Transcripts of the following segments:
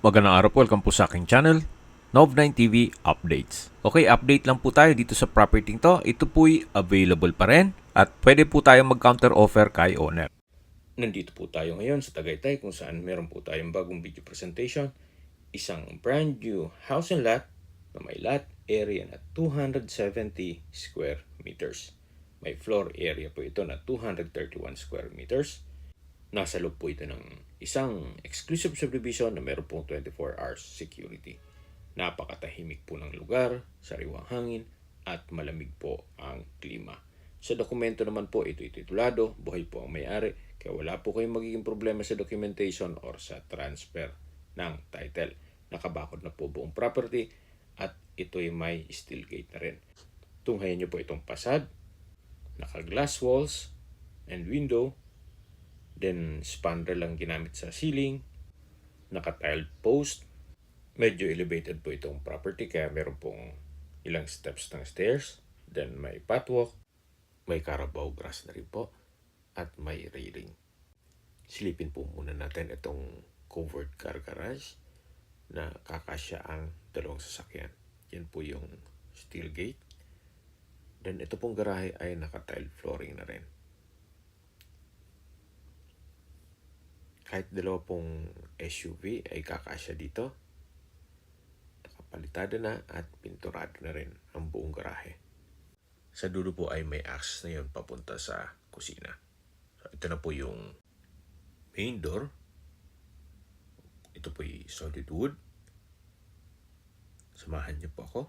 Magandang araw po, welcome po sa aking channel, Nov9 TV Updates. Okay, update lang po tayo dito sa property to. Ito po'y available pa rin at pwede po tayong mag-counter offer kay owner. Nandito po tayo ngayon sa Tagaytay kung saan meron po tayong bagong video presentation. Isang brand new house and lot na may lot area na 270 square meters. May floor area po ito na 231 square meters. Nasa loob po ito ng isang exclusive subdivision na meron pong 24 hours security. Napakatahimik po ng lugar, sariwang hangin, at malamig po ang klima. Sa dokumento naman po, ito'y titulado, buhay po ang may-ari, kaya wala po kayong magiging problema sa documentation or sa transfer ng title. Nakabakod na po buong property at ito'y may steel gate na rin. Tunghayan nyo po itong fasad, naka-glass walls and window. Then, spandrel lang ginamit sa ceiling. Naka-tiled post. Medyo elevated po itong property kaya meron pong ilang steps ng stairs. Then, may pathwalk. May Carabao grass na rin po. At may railing. Silipin po muna natin itong covered car garage na kakasya ang dalawang sasakyan. Yan po yung steel gate. Then, ito pong garahe ay naka-tiled flooring na rin. Kahit dalawa pong SUV ay kakasya dito. Nakapalitada na at pinturado na rin ang buong garahe. Sa dulo po ay may access na yun papunta sa kusina. So, ito na po yung main door. Ito po ay solid wood. Samahan niyo po ako.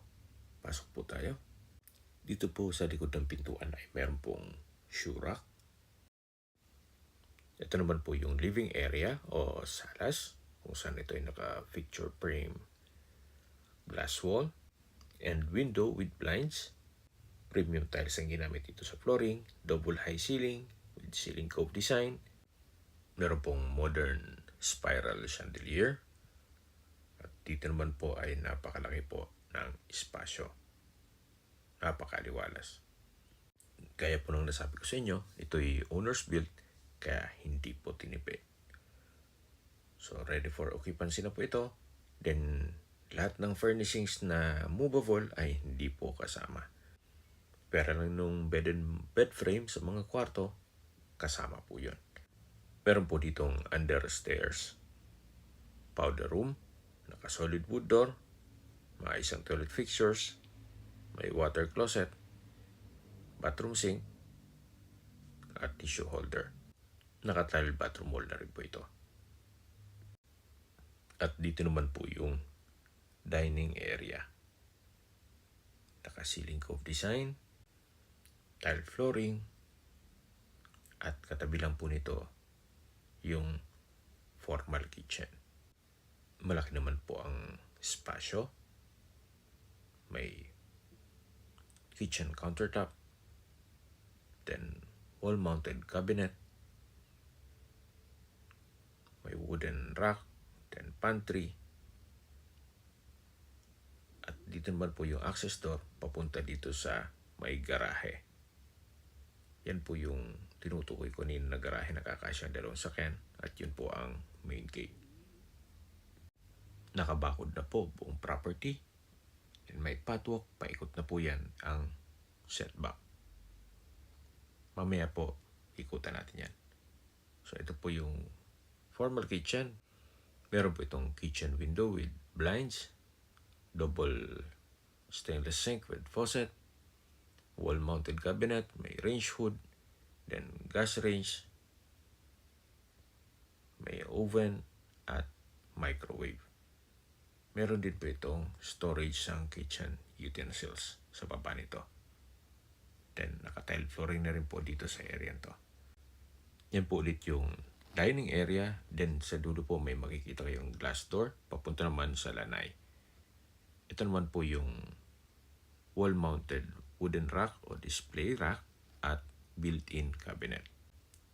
Pasok po tayo. Dito po sa likod ng pintuan ay meron pong shoe rack. Ito naman po yung living area o salas kung saan ito ay naka-picture frame glass wall and window with blinds. Premium tiles ang ginamit dito sa flooring, double high ceiling with ceiling cove design. Meron pong modern spiral chandelier. At dito naman po ay napakalaki po ng espasyo. Napakaliwalas. Gaya po nang nasabi ko sa inyo, ito ay owner's built kaya hindi po tinipi. So, ready for occupancy na po ito. Then, lahat ng furnishings na movable ay hindi po kasama. Pero lang nung bed frame sa mga kwarto, kasama po yun. Meron po ditong under stairs, powder room, naka-solid wood door, may isang toilet fixtures, may water closet, bathroom sink, at tissue holder. Naka-tile bathroom wall na rin po ito. At dito naman po yung dining area. Naka-ceiling cove design, tile flooring, at katabi lang po nito yung formal kitchen. Malaki naman po ang espasyo. May kitchen countertop, then wall-mounted cabinet, may wooden rack, then pantry. At dito naman po yung access door papunta dito sa may garahe. Yan po yung tinutukoy ko kanina na garahe na kakasya ang dalawang sakyan at yun po ang main gate. Nakabakod na po buong property. And may pathwalk, paikot na po yan ang setback. Mamaya po, ikutan natin yan. So ito po yung formal kitchen. Meron po itong kitchen window with blinds, double stainless sink with faucet, wall-mounted cabinet, may range hood, then gas range, may oven at microwave. Meron din po itong storage ng kitchen utensils sa baba nito. Then naka-tile flooring na rin po dito sa area to. Yan po ulit yung dining area. Then sa dulo po may makikita kayong glass door papunta naman sa lanay. Ito naman po yung wall-mounted wooden rack o display rack at built-in cabinet.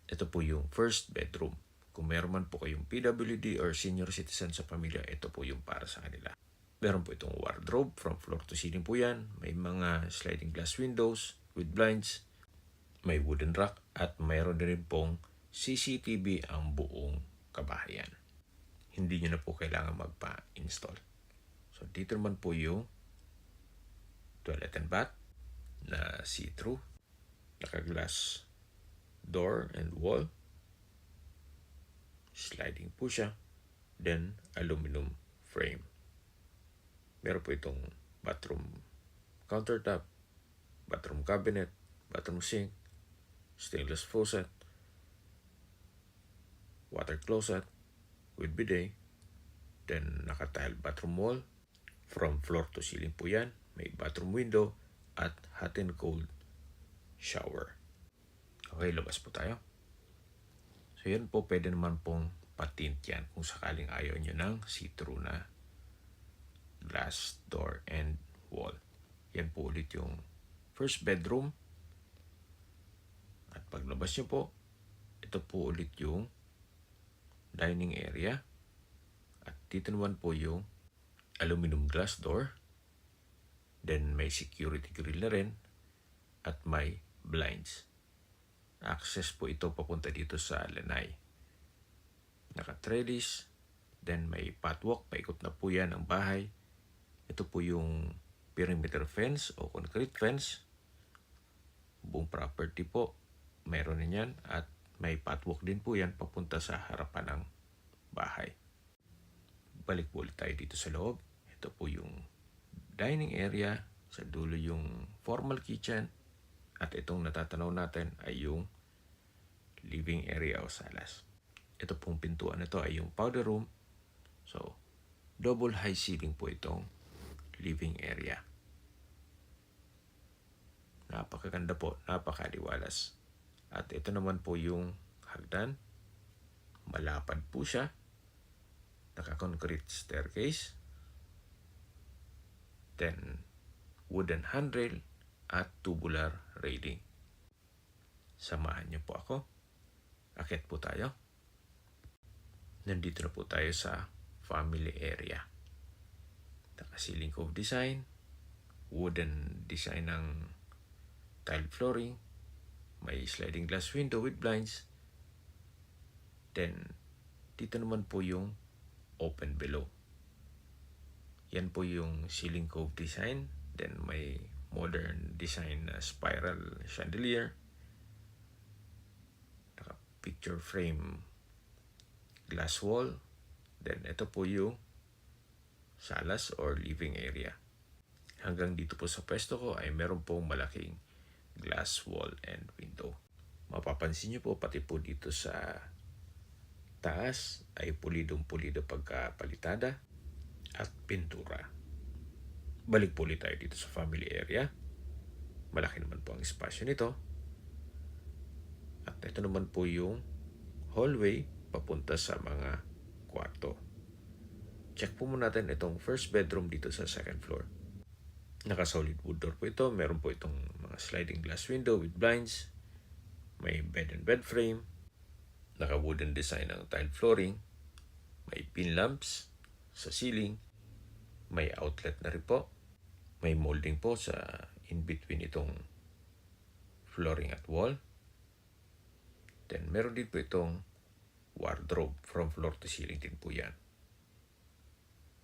Ito po yung first bedroom. Kung meron man po kayong PWD or senior citizen sa pamilya, ito po yung para sa kanila. Meron po itong wardrobe from floor to ceiling po yan. May mga sliding glass windows with blinds. May wooden rack at mayroon din pong CCTV ang buong kabahayan. hindi nyo na po kailangan magpa-install. So dito naman po yung toilet and bath na see-through, naka-glass door and wall, sliding po siya, then aluminum frame. Meron po itong bathroom countertop, bathroom cabinet, bathroom sink, stainless faucet, water closet with bidet, then naka-tile bathroom wall, from floor to ceiling po yan, may bathroom window at hot and cold shower. Okay, labas po tayo. So yan po, pwede naman pong patint yan kung sakaling ayaw nyo ng see-through na glass door and wall. Yan po ulit yung first bedroom. At paglabas nyo po, ito po ulit yung dining area. At dito naman po yung aluminum glass door. Then may security grill na rin. At may blinds. Access po ito papunta dito sa lanay. Naka-trellis. Then may pathwalk. Paikot na po yan ang bahay. Ito po yung perimeter fence o concrete fence. Buong property po. Meron na yan. At may pathwalk din po yan papunta sa harapan ng bahay. Balik po ulit tayo dito sa loob. Ito po yung dining area. Sa dulo yung formal kitchen. At itong natatanaw natin ay yung living area o salas. Ito pong pintuan na ito ay yung powder room. So, double high ceiling po itong living area. Napakaganda po, napakaliwalas. At ito naman po yung hagdan. Malapad po siya. Naka-concrete staircase. Then, wooden handrail at tubular railing. Samahan niyo po ako. Akyat po tayo. Nandito na po tayo sa family area. Naka-ceiling cove design. Wooden design ng tile flooring. May sliding glass window with blinds. Then, dito naman po yung open below. Yan po yung ceiling cove design. Then, may modern design na spiral chandelier. Naka-picture frame glass wall. Then, ito po yung salas or living area. Hanggang dito po sa pwesto ko ay meron pong malaking glass wall and window. Mapapansin nyo po pati po dito sa taas ay pulidong-pulido pagkapalitada at pintura. Balik po ulit tayo dito sa family area. Malaki naman po ang espasyo nito. At ito naman po yung hallway papunta sa mga kwarto. Check po muna natin itong first bedroom dito sa second floor. Naka-solid wood door po ito. Meron po itong mga sliding glass window with blinds. May bed and bed frame. Naka-wooden design ng tile flooring. May pin lamps sa ceiling. May outlet na rin po. May molding po sa in-between itong flooring at wall. Then meron din po itong wardrobe from floor to ceiling din po yan.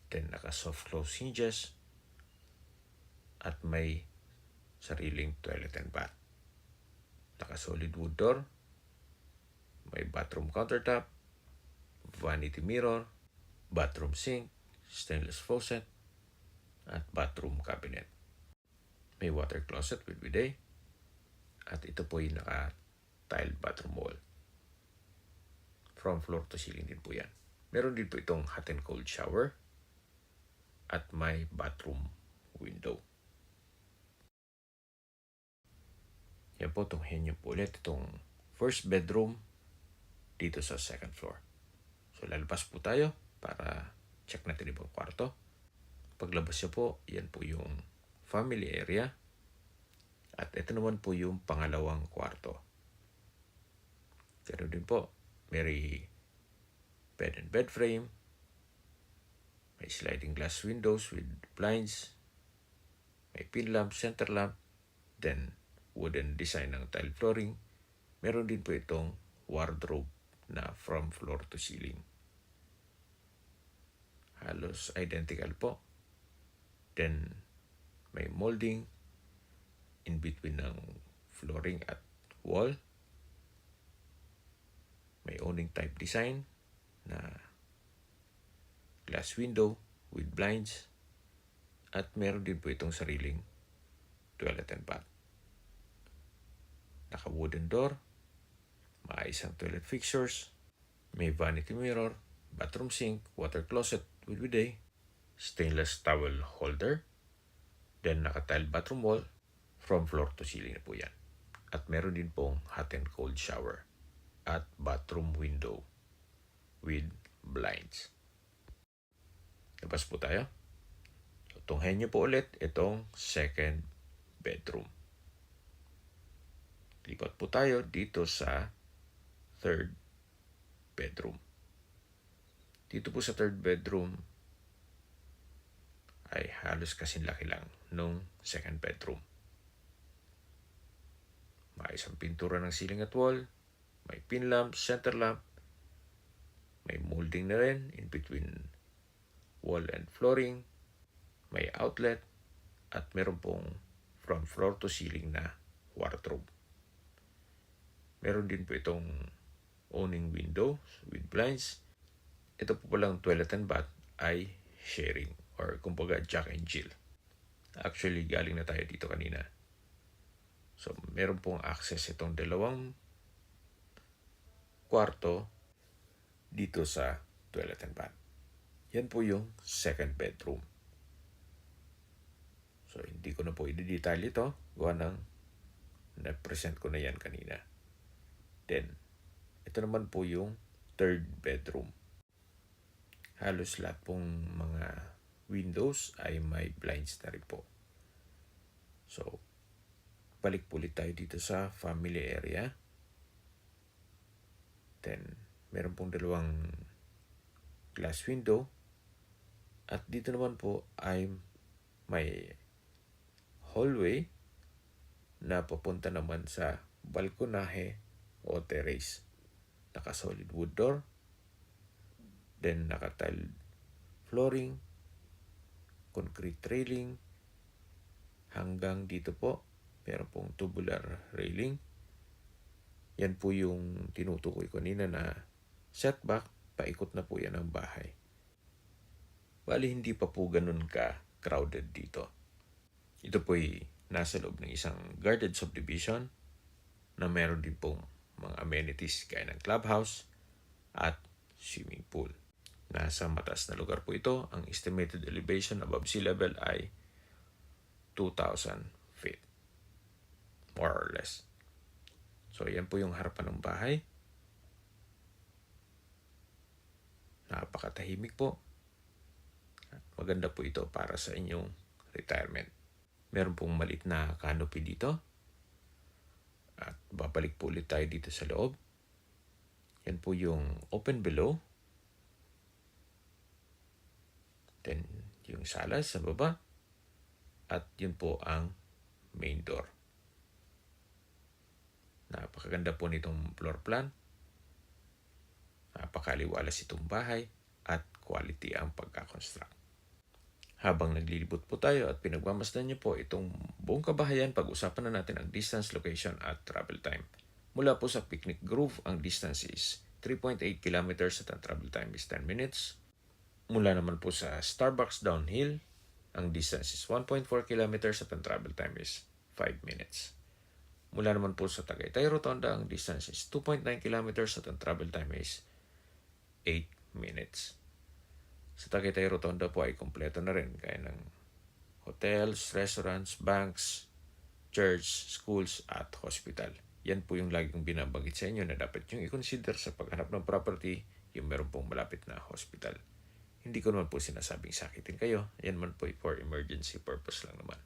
Then naka-soft close hinges. At may sariling toilet and bath. Naka-solid wood door. May bathroom countertop. Vanity mirror. Bathroom sink. Stainless faucet. At bathroom cabinet. May water closet with bidet. At ito po yung naka-tiled bathroom wall. From floor to ceiling din po yan. Meron din po itong hot and cold shower. At may bathroom window. Yan po, tunghin nyo po ulit itong first bedroom dito sa second floor. So, lalabas po tayo para check natin ibang kwarto. Paglabas nyo po, yan po yung family area. At ito naman po yung pangalawang kwarto. Pero din po, may bed and bed frame. May sliding glass windows with blinds. May pin lamp, center lamp. Then, wooden design ng tile flooring. Meron din po itong wardrobe na from floor to ceiling. halos identical po. Then, may molding in between ng flooring at wall. May awning type design na glass window with blinds. At meron din po itong sariling toilet and bath. Naka-wooden door, maayos ang toilet fixtures, may vanity mirror, bathroom sink, water closet with bidet, stainless towel holder, then naka-tile bathroom wall, from floor to ceiling na po yan. At meron din pong hot and cold shower at bathroom window with blinds. Labas po tayo. So, tunghayin niyo po ulit itong second bedroom. Lipat po tayo dito sa third bedroom. Dito po sa third bedroom ay halos kasing laki lang nung second bedroom. Maayos ang pintura ng ceiling at wall, may pin lamp, center lamp, may molding na rin in between wall and flooring, may outlet, at meron pong from floor to ceiling na wardrobe. Meron din po itong awning window with blinds. Ito po palang toilet and bath ay sharing or kumbaga Jack and Jill. Actually, galing na tayo dito kanina. So, meron pong access itong dalawang kwarto dito sa toilet and bath. Yan po yung second bedroom. So, hindi ko na po i-detail ito. Gawa ng na-present ko na yan kanina. Then, ito naman po yung third bedroom. Halos lahat pong mga windows ay may blinds na rin po. So, balik po ulit tayo dito sa family area. Then, meron pong dalawang glass window. At dito naman po ay may hallway na papunta naman sa balkonahe o terrace. Naka-solid wood door. Then, naka-tile flooring, concrete railing. Hanggang dito po, meron pong tubular railing. Yan po yung tinutukoy ko kanina na setback, paikot na po yan ang bahay. Bali, hindi pa po ganun ka-crowded dito. Ito po'y nasa loob ng isang guarded subdivision na meron din pong mga amenities gaya ng clubhouse at swimming pool. Nasa mataas na lugar po ito. Ang estimated elevation above sea level ay 2,000 feet. More or less. So, yan po yung harapan ng bahay. Napakatahimik po. Maganda po ito para sa inyong retirement. Meron pong maliit na canopy dito. At babalik po ulit tayo dito sa loob. Yan po yung open below. Then, yung sala sa baba. At yun po ang main door. Napakaganda po nitong floor plan. Napakaliwalas itong bahay at quality ang pagkakonstruct. Habang naglilibot po tayo at pinagmamasdan niyo po itong buong kabahayan, pag-usapan na natin ang distance, location at travel time. Mula po sa Picnic Grove, ang distance is 3.8 kilometers at ang travel time is 10 minutes. Mula naman po sa Starbucks Downhill, ang distance is 1.4 kilometers at ang travel time is 5 minutes. Mula naman po sa Tagaytay Rotonda, ang distance is 2.9 kilometers at ang travel time is 8 minutes. Sa Tagaytay Rotonda po ay kompleto na rin kaya ng hotels, restaurants, banks, church, schools at hospital. Yan po yung laging binabanggit sa inyo na dapat yung i-consider sa paghanap ng property yung meron pong malapit na hospital. Hindi ko naman po sinasabing sakitin kayo. Yan man po for emergency purpose lang naman.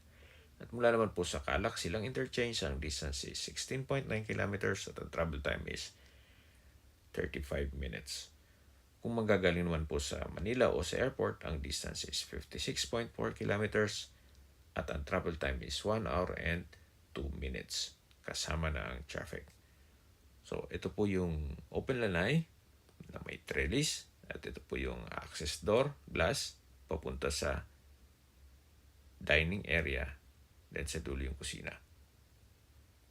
At mula naman po sa Calac Silang Interchange, ang distance is 16.9 kilometers at ang travel time is 35 minutes. Kung manggagaling naman po sa Manila o sa airport, ang distance is 56.4 kilometers at ang travel time is 1 hour and 2 minutes kasama na ang traffic. So, ito po yung open lanai na may trellis At ito po yung access door, glass, papunta sa dining area, then sa dulo yung kusina.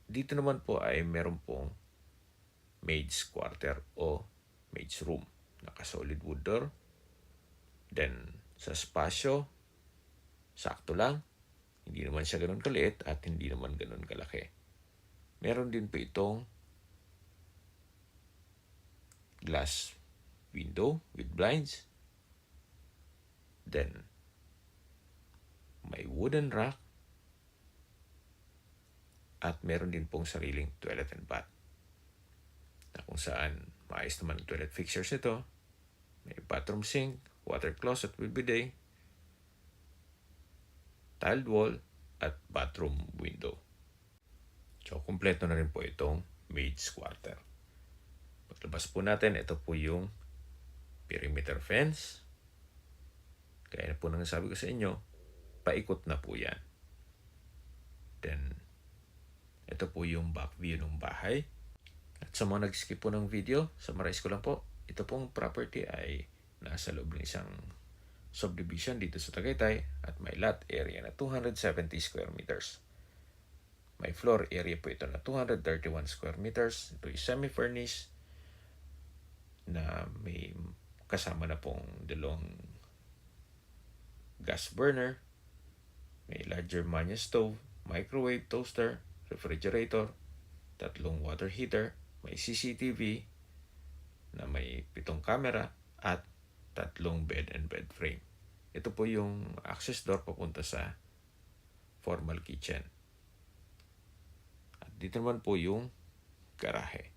Dito naman po ay meron pong maid's quarter o maid's room. Naka-solid wood door. Then, sa spasyo, sakto lang. Hindi naman siya ganun kaliit at hindi naman ganun kalaki. Meron din po itong glass window with blinds. Then, may wooden rack. At meron din pong sariling toilet and bath. Na kung saan maayos naman ang toilet fixtures nito. May bathroom sink, water closet with bidet, tiled wall, at bathroom window. So, kumpleto na rin po itong maid's quarter. Paglabas po natin, ito po yung perimeter fence. Kaya na po nang sabi ko sa inyo, paikot na po yan. Then, ito po yung back view ng bahay. At sa mga nag-skip po ng video, summarize ko lang po, ito pong property ay nasa loob ng isang subdivision dito sa Tagaytay at may lot area na 270 square meters. May floor area po ito na 231 square meters. Ito ay semi-furnished na may kasama na pong dalawang gas burner, may larger manya stove, microwave, toaster, refrigerator, 3 water heater, may CCTV na may 7 camera at 3 bed and bed frame. Ito po yung access door papunta sa formal kitchen. At dito naman po yung garahe.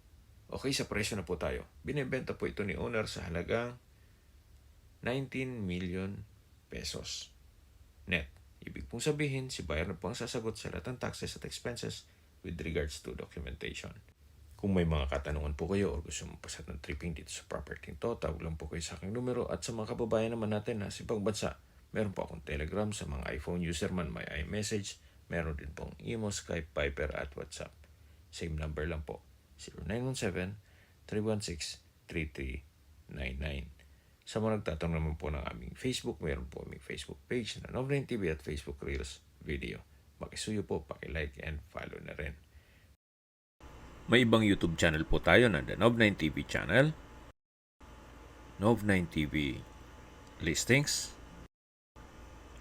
Okay, sa presyo na po tayo. Binibenta po ito ni owner sa halagang 19 million pesos net. Ibig pong sabihin, si buyer na po ang sasagot sa lahat ng taxes at expenses with regards to documentation. Kung may mga katanungan po kayo o gusto mong pasat ng tripping dito sa property to, tawag lang po kayo sa aking numero. At sa mga kababayan naman natin na sa ibang bansa, meron po akong Telegram sa mga iPhone user man, may iMessage. Meron din pong Imo, Skype, Viber at WhatsApp. Same number lang po, 0917-316-3399. Sa mga nagtatanong naman po ng aming Facebook, meron po aming Facebook page na Nov9TV at Facebook Reels video. Makisuyo po, paki-like and follow na rin. May ibang YouTube channel po tayo na The Nov9TV channel, Nov9TV Listings,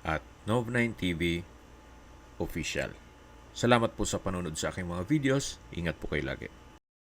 at Nov9TV Official. Salamat po sa panunod sa aking mga videos. Ingat po kayo lagi.